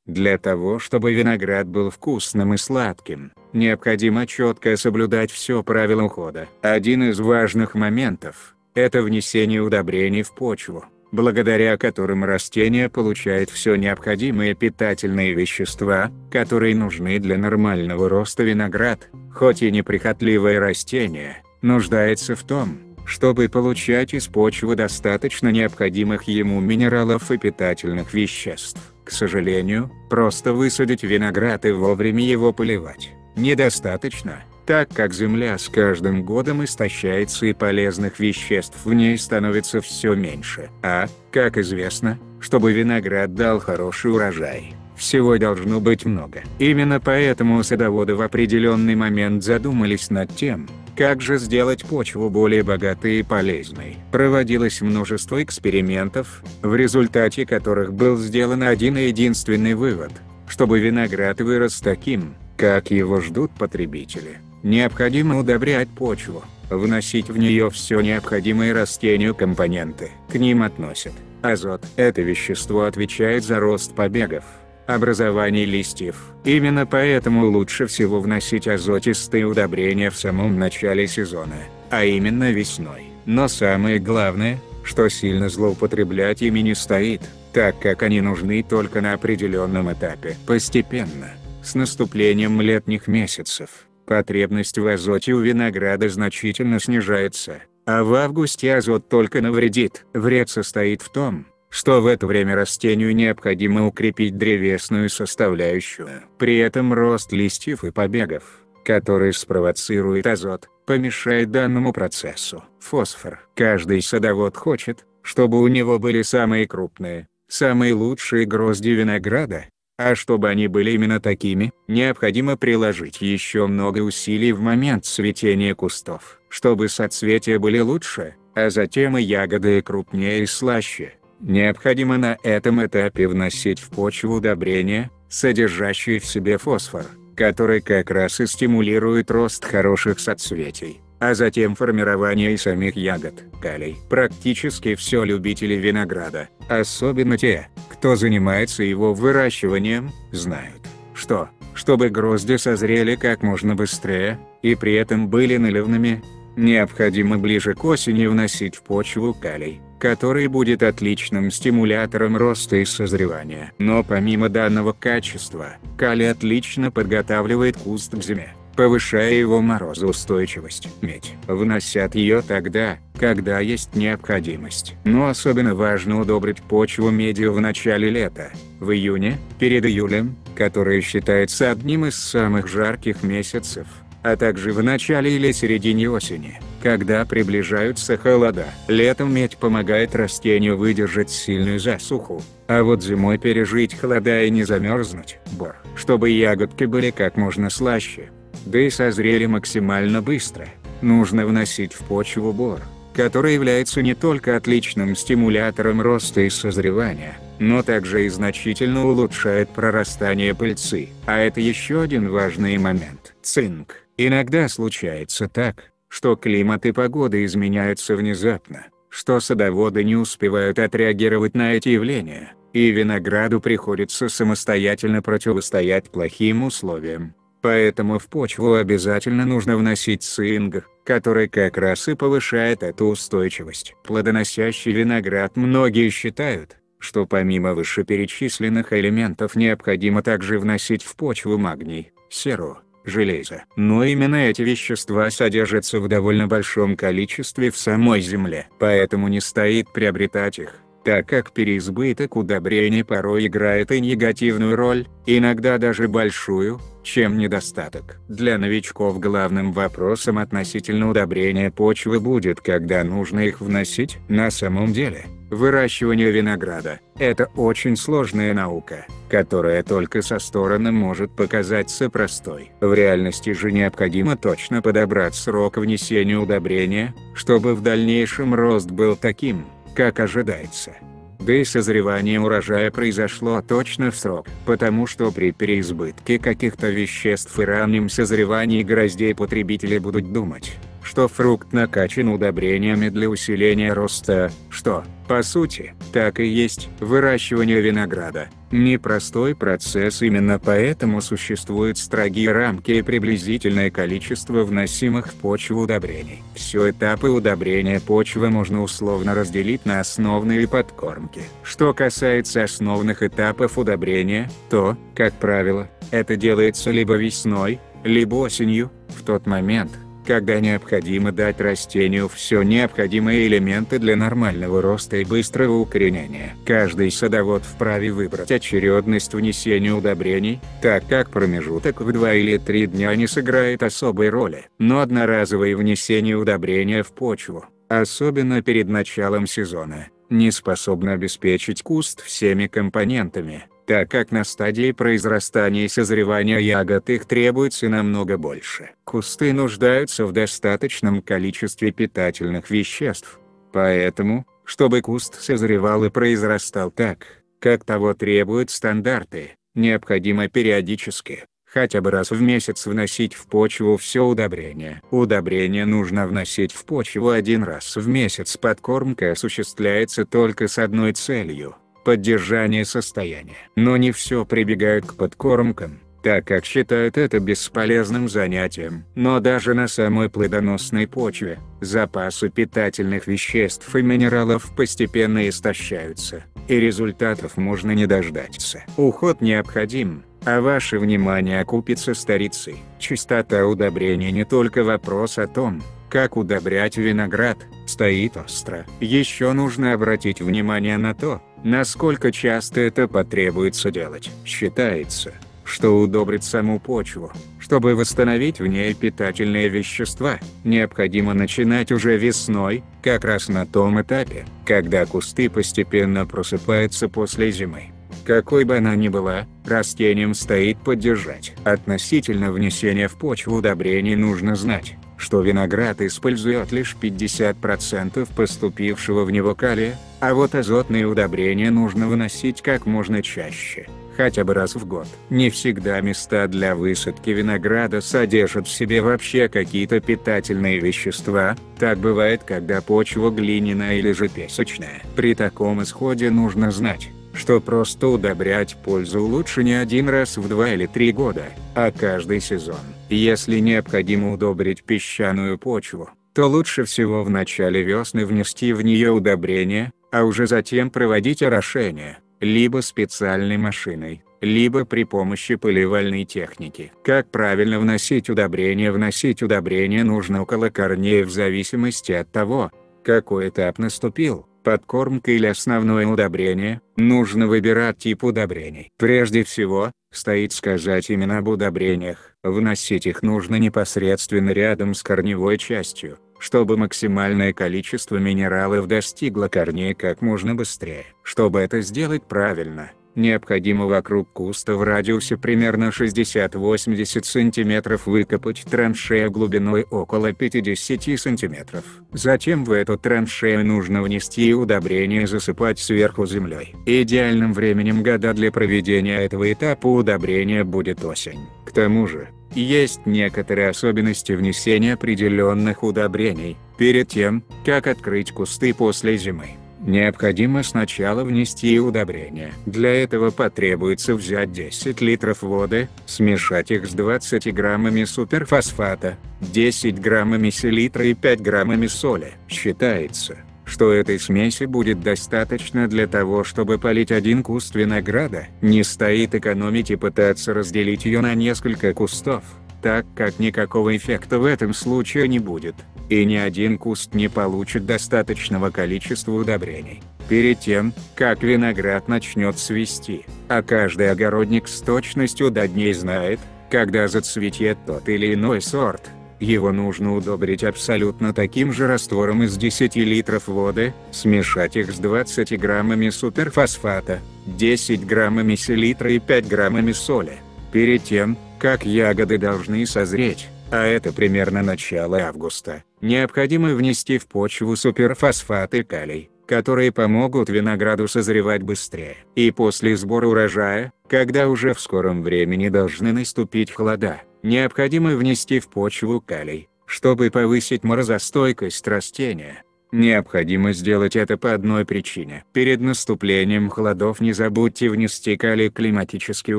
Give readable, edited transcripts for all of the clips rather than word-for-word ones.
Для того, чтобы виноград был вкусным и сладким, необходимо четко соблюдать все правила ухода. Один из важных моментов – это внесение удобрений в почву, благодаря которым растение получает все необходимые питательные вещества, которые нужны для нормального роста. Виноград, хоть и неприхотливое растение, нуждается в том, чтобы получать из почвы достаточно необходимых ему минералов и питательных веществ. К сожалению, просто высадить виноград и вовремя его поливать недостаточно, так как земля с каждым годом истощается и полезных веществ в ней становится все меньше. А, как известно, чтобы виноград дал хороший урожай, всего должно быть много. Именно поэтому садоводы в определенный момент задумались над тем, как же сделать почву более богатой и полезной. Проводилось множество экспериментов, в результате которых был сделан один и единственный вывод: чтобы виноград вырос таким, как его ждут потребители, необходимо удобрять почву, вносить в нее все необходимые растению компоненты. К ним относят азот. Это вещество отвечает за рост побегов, образование листьев. Именно поэтому лучше всего вносить азотистые удобрения в самом начале сезона, а именно весной. Но самое главное, что сильно злоупотреблять ими не стоит, так как они нужны только на определенном этапе. Постепенно, с наступлением летних месяцев, потребность в азоте у винограда значительно снижается, а в августе азот только навредит. Вред состоит в том, что в это время растению необходимо укрепить древесную составляющую. При этом рост листьев и побегов, который спровоцирует азот, помешает данному процессу. Фосфор. Каждый садовод хочет, чтобы у него были самые крупные, самые лучшие грозди винограда. А чтобы они были именно такими, необходимо приложить еще много усилий в момент цветения кустов, чтобы соцветия были лучше, а затем и ягоды крупнее и слаще. Необходимо на этом этапе вносить в почву удобрения, содержащие в себе фосфор, который как раз и стимулирует рост хороших соцветий, а затем формирование и самих ягод. Калий. Практически все любители винограда, особенно те, кто занимается его выращиванием, знают, что, чтобы грозди созрели как можно быстрее, и при этом были наливными, необходимо ближе к осени вносить в почву калий, который будет отличным стимулятором роста и созревания. Но помимо данного качества, калий отлично подготавливает куст к зиме, повышая его морозоустойчивость. Медь. Вносят ее тогда, когда есть необходимость. Но особенно важно удобрить почву медью в начале лета, в июне, перед июлем, который считается одним из самых жарких месяцев, а также в начале или середине осени, когда приближаются холода. Летом медь помогает растению выдержать сильную засуху, а вот зимой пережить холода и не замерзнуть. Бор. Чтобы ягодки были как можно слаще, да и созрели максимально быстро, нужно вносить в почву бор, который является не только отличным стимулятором роста и созревания, но также и значительно улучшает прорастание пыльцы. А это еще один важный момент. Цинк. Иногда случается так, что климат и погода изменяются внезапно, что садоводы не успевают отреагировать на эти явления, и винограду приходится самостоятельно противостоять плохим условиям. Поэтому в почву обязательно нужно вносить цинк, который как раз и повышает эту устойчивость. Плодоносящий виноград. Многие считают, что помимо вышеперечисленных элементов необходимо также вносить в почву магний, серу, железо. Но именно эти вещества содержатся в довольно большом количестве в самой земле. Поэтому не стоит приобретать их, так как переизбыток удобрений порой играет и негативную роль, иногда даже большую, чем недостаток. Для новичков главным вопросом относительно удобрения почвы будет, когда нужно их вносить. На самом деле, выращивание винограда – это очень сложная наука, которая только со стороны может показаться простой. В реальности же необходимо точно подобрать срок внесения удобрения, чтобы в дальнейшем рост был таким, как ожидается. Да и созревание урожая произошло точно в срок, потому что при переизбытке каких-то веществ и раннем созревании гроздей потребители будут думать, что фрукт накачан удобрениями для усиления роста, что, по сути, так и есть. Выращивание винограда Непростой процесс, именно поэтому существуют строгие рамки и приблизительное количество вносимых в почву удобрений. Все этапы удобрения почвы можно условно разделить на основные и подкормки. Что касается основных этапов удобрения, то, как правило, это делается либо весной, либо осенью, в тот момент, когда необходимо дать растению все необходимые элементы для нормального роста и быстрого укоренения. Каждый садовод вправе выбрать очередность внесения удобрений, так как промежуток в 2 или 3 дня не сыграет особой роли. Но одноразовое внесение удобрения в почву, особенно перед началом сезона, не способно обеспечить куст всеми компонентами, так как на стадии произрастания и созревания ягод их требуется намного больше. Кусты нуждаются в достаточном количестве питательных веществ. Поэтому, чтобы куст созревал и произрастал так, как того требуют стандарты, необходимо периодически, хотя бы раз в месяц вносить в почву все удобрение. Удобрение нужно вносить в почву 1 раз в месяц. Подкормка осуществляется только с одной целью – поддержание состояния. Но не все прибегают к подкормкам, так как считают это бесполезным занятием. Но даже на самой плодоносной почве, запасы питательных веществ и минералов постепенно истощаются, и результатов можно не дождаться. Уход необходим, а ваше внимание окупится старицей. Чистота удобрения не только вопрос о том, как удобрять виноград, стоит остро. Еще нужно обратить внимание на то, насколько часто это потребуется делать. Считается, что удобрить саму почву, чтобы восстановить в ней питательные вещества, необходимо начинать уже весной, как раз на том этапе, когда кусты постепенно просыпаются после зимы. Какой бы она ни была, растениям стоит поддержать. Относительно внесения в почву удобрений нужно знать, что виноград использует лишь 50% поступившего в него калия, а вот азотные удобрения нужно выносить как можно чаще, хотя бы раз в год. Не всегда места для высадки винограда содержат в себе вообще какие-то питательные вещества, так бывает, когда почва глиняная или же песочная. При таком исходе нужно знать, что просто удобрять пользу лучше не 1 раз в 2 или 3 года, а каждый сезон. Если необходимо удобрить песчаную почву, то лучше всего в начале весны внести в нее удобрения, а уже затем проводить орошение, либо специальной машиной, либо при помощи поливальной техники. Как правильно вносить удобрения? Вносить удобрения нужно около корней в зависимости от того, какой этап наступил. Подкормка или основное удобрение, нужно выбирать тип удобрений. Прежде всего, стоит сказать именно об удобрениях. Вносить их нужно непосредственно рядом с корневой частью, чтобы максимальное количество минералов достигло корней как можно быстрее. Чтобы это сделать правильно, необходимо вокруг куста в радиусе примерно 60-80 см выкопать траншею глубиной около 50 см. Затем в эту траншею нужно внести удобрение и засыпать сверху землей. Идеальным временем года для проведения этого этапа удобрения будет осень. К тому же, есть некоторые особенности внесения определенных удобрений. Перед тем, как открыть кусты после зимы, необходимо сначала внести удобрения. Для этого потребуется взять 10 литров воды, смешать их с 20 граммами суперфосфата, 10 граммами селитра и 5 граммами соли. Считается, что этой смеси будет достаточно для того, чтобы полить 1 куст винограда. Не стоит экономить и пытаться разделить ее на несколько кустов, так как никакого эффекта в этом случае не будет, и ни один куст не получит достаточного количества удобрений. Перед тем, как виноград начнет цвести, а каждый огородник с точностью до дней знает, когда зацветет тот или иной сорт, его нужно удобрить абсолютно таким же раствором из 10 литров воды, смешать их с 20 граммами суперфосфата, 10 граммами селитра и 5 граммами соли. Перед тем, как ягоды должны созреть, а это примерно начало августа, необходимо внести в почву суперфосфат и калий, которые помогут винограду созревать быстрее. И после сбора урожая, когда уже в скором времени должны наступить холода, необходимо внести в почву калий, чтобы повысить морозостойкость растения. Необходимо сделать это по одной причине. Перед наступлением холодов не забудьте внести калий. Климатические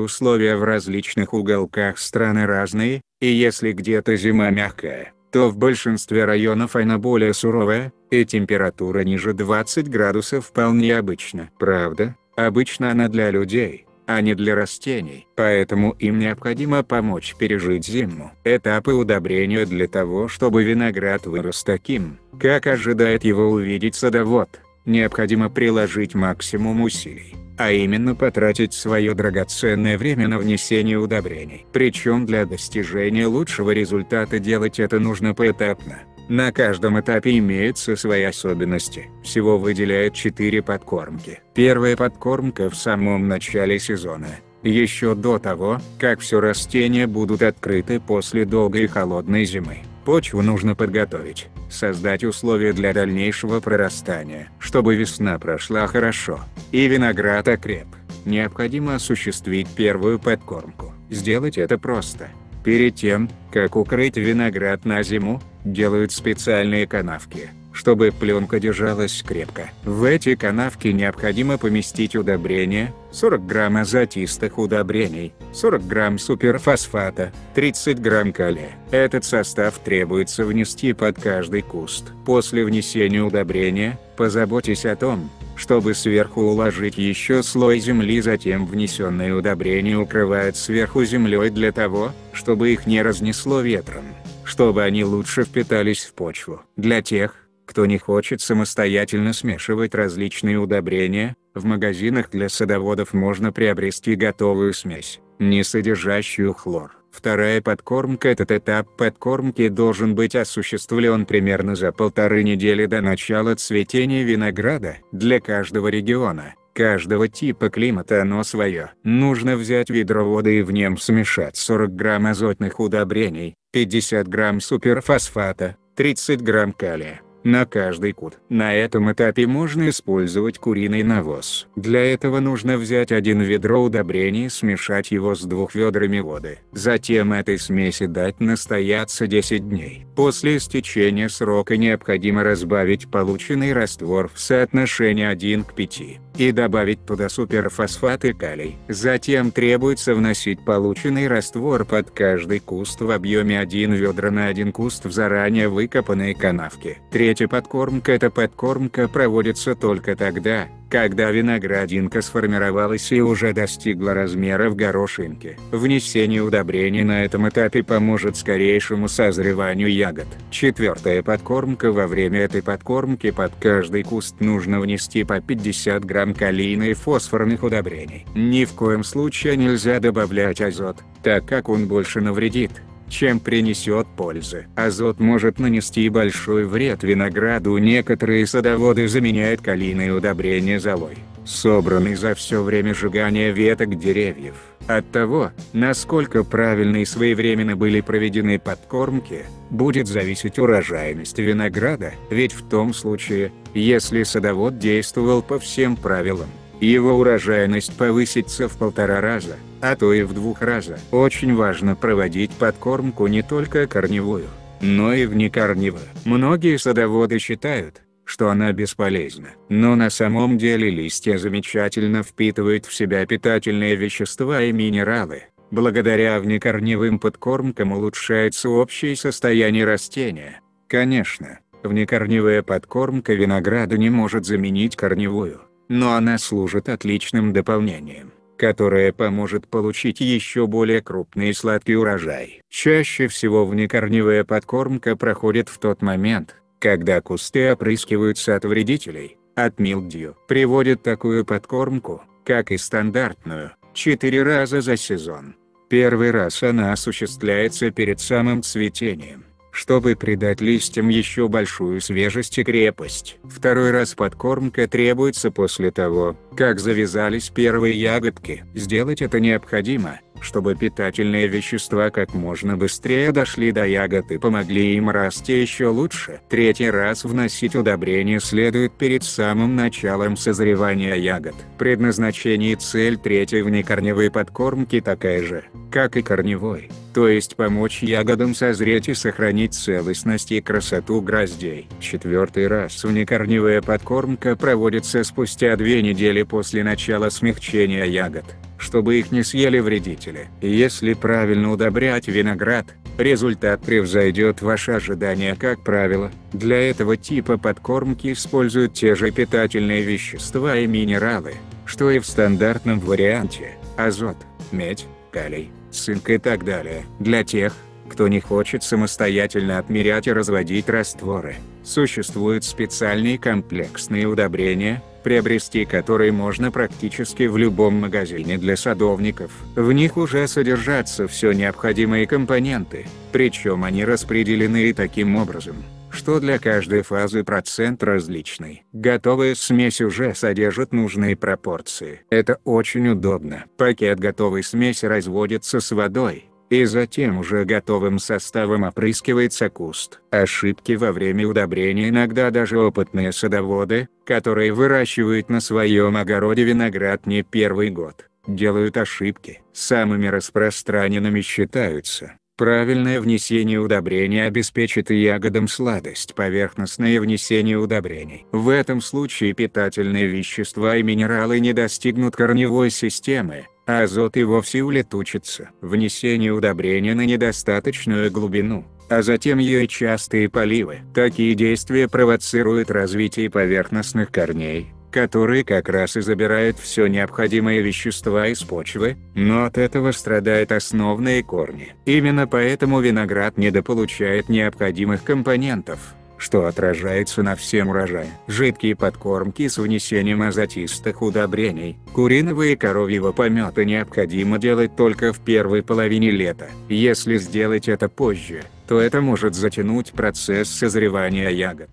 условия в различных уголках страны разные, и если где-то зима мягкая, то в большинстве районов она более суровая, и температура ниже 20 градусов вполне обычна. Правда, обычно она для людей, а не для растений. Поэтому им необходимо помочь пережить зиму. Этапы удобрения для того, чтобы виноград вырос таким, как ожидает его увидеть садовод, необходимо приложить максимум усилий, а именно потратить свое драгоценное время на внесение удобрений. Причем для достижения лучшего результата делать это нужно поэтапно. На каждом этапе имеются свои особенности. Всего выделяют 4 подкормки. Первая подкормка в самом начале сезона. Еще до того, как все растения будут открыты после долгой и холодной зимы. Почву нужно подготовить, создать условия для дальнейшего прорастания, чтобы весна прошла хорошо, и виноград окреп. Необходимо осуществить первую подкормку. Сделать это просто. Перед тем, как укрыть виноград на зиму, делают специальные канавки, чтобы пленка держалась крепко. В эти канавки необходимо поместить удобрения, 40 грамм азотистых удобрений, 40 грамм суперфосфата, 30 грамм калия. Этот состав требуется внести под каждый куст. После внесения удобрения, позаботьтесь о том, чтобы сверху уложить еще слой земли. Затем внесенные удобрения укрывают сверху землей для того, чтобы их не разнесло ветром, чтобы они лучше впитались в почву. Для тех, кто не хочет самостоятельно смешивать различные удобрения, в магазинах для садоводов можно приобрести готовую смесь, не содержащую хлор. Вторая подкормка. Этот этап подкормки должен быть осуществлен примерно за 1,5 недели до начала цветения винограда. Для каждого региона, каждого типа климата оно свое. Нужно взять ведро воды и в нем смешать 40 грамм азотных удобрений, 50 грамм суперфосфата, 30 грамм калия на каждый куст. На этом этапе можно использовать куриный навоз. Для этого нужно взять 1 ведро удобрений и смешать его с 2 ведрами воды. Затем этой смеси дать настояться 10 дней. После истечения срока необходимо разбавить полученный раствор в соотношении 1 к 5 и добавить туда суперфосфат и калий. Затем требуется вносить полученный раствор под каждый куст в объеме 1 ведро на 1 куст в заранее выкопанные канавки. Третья подкормка. Эта подкормка проводится только тогда, когда виноградинка сформировалась и уже достигла размеров горошинки. Внесение удобрений на этом этапе поможет скорейшему созреванию ягод. Четвертая подкормка. Во время этой подкормки под каждый куст нужно внести по 50 грамм калийно-фосфорных удобрений. Ни в коем случае нельзя добавлять азот, так как он больше навредит, чем принесет пользы. Азот может нанести большой вред винограду. Некоторые садоводы заменяют калийные удобрения золой, собранной за все время сжигания веток деревьев. От того, насколько правильно и своевременно были проведены подкормки, будет зависеть урожайность винограда. Ведь в том случае, если садовод действовал по всем правилам, его урожайность повысится в 1,5 раза, а то и в 2 раза. Очень важно проводить подкормку не только корневую, но и внекорневую. Многие садоводы считают, что она бесполезна. Но на самом деле листья замечательно впитывают в себя питательные вещества и минералы. Благодаря внекорневым подкормкам улучшается общее состояние растения. Конечно, внекорневая подкормка винограду не может заменить корневую, но она служит отличным дополнением, которое поможет получить еще более крупный и сладкий урожай. Чаще всего внекорневая подкормка проходит в тот момент, когда кусты опрыскиваются от вредителей, от милдью. Приводят такую подкормку, как и стандартную, 4 раза за сезон. Первый раз она осуществляется перед самым цветением, чтобы придать листьям еще большую свежесть и крепость. Второй раз подкормка требуется после того, как завязались первые ягодки. Сделать это необходимо, чтобы питательные вещества как можно быстрее дошли до ягод и помогли им расти еще лучше. Третий раз вносить удобрения следует перед самым началом созревания ягод. Предназначение и цель третьей внекорневой подкормки такая же, как и корневой, то есть помочь ягодам созреть и сохранить целостность и красоту гроздей. Четвертый раз внекорневая подкормка проводится спустя 2 недели после начала смягчения ягод, чтобы их не съели вредители. Если правильно удобрять виноград, результат превзойдет ваши ожидания. Как правило, для этого типа подкормки используют те же питательные вещества и минералы, что и в стандартном варианте: азот, медь, калий, цинк и так далее. Для тех, кто не хочет самостоятельно отмерять и разводить растворы, существуют специальные комплексные удобрения, приобрести которые можно практически в любом магазине для садовников. В них уже содержатся все необходимые компоненты, причем они распределены таким образом, что для каждой фазы процент различный. Готовая смесь уже содержит нужные пропорции. Это очень удобно. Пакет готовой смеси разводится с водой, и затем уже готовым составом опрыскивается куст. Ошибки во время удобрения иногда даже опытные садоводы, которые выращивают на своем огороде виноград не первый год, делают ошибки. Самыми распространенными считаются: правильное внесение удобрений обеспечит ягодам сладость. Поверхностное внесение удобрений. В этом случае питательные вещества и минералы не достигнут корневой системы, а азот и вовсе улетучится. Внесение удобрения на недостаточную глубину, а затем ее и частые поливы. Такие действия провоцируют развитие поверхностных корней, которые как раз и забирают все необходимые вещества из почвы, но от этого страдают основные корни. Именно поэтому виноград недополучает необходимых компонентов, что отражается на всем урожае. Жидкие подкормки с внесением азотистых удобрений, куриного и коровьего помета необходимо делать только в первой половине лета. Если сделать это позже, то это может затянуть процесс созревания ягод.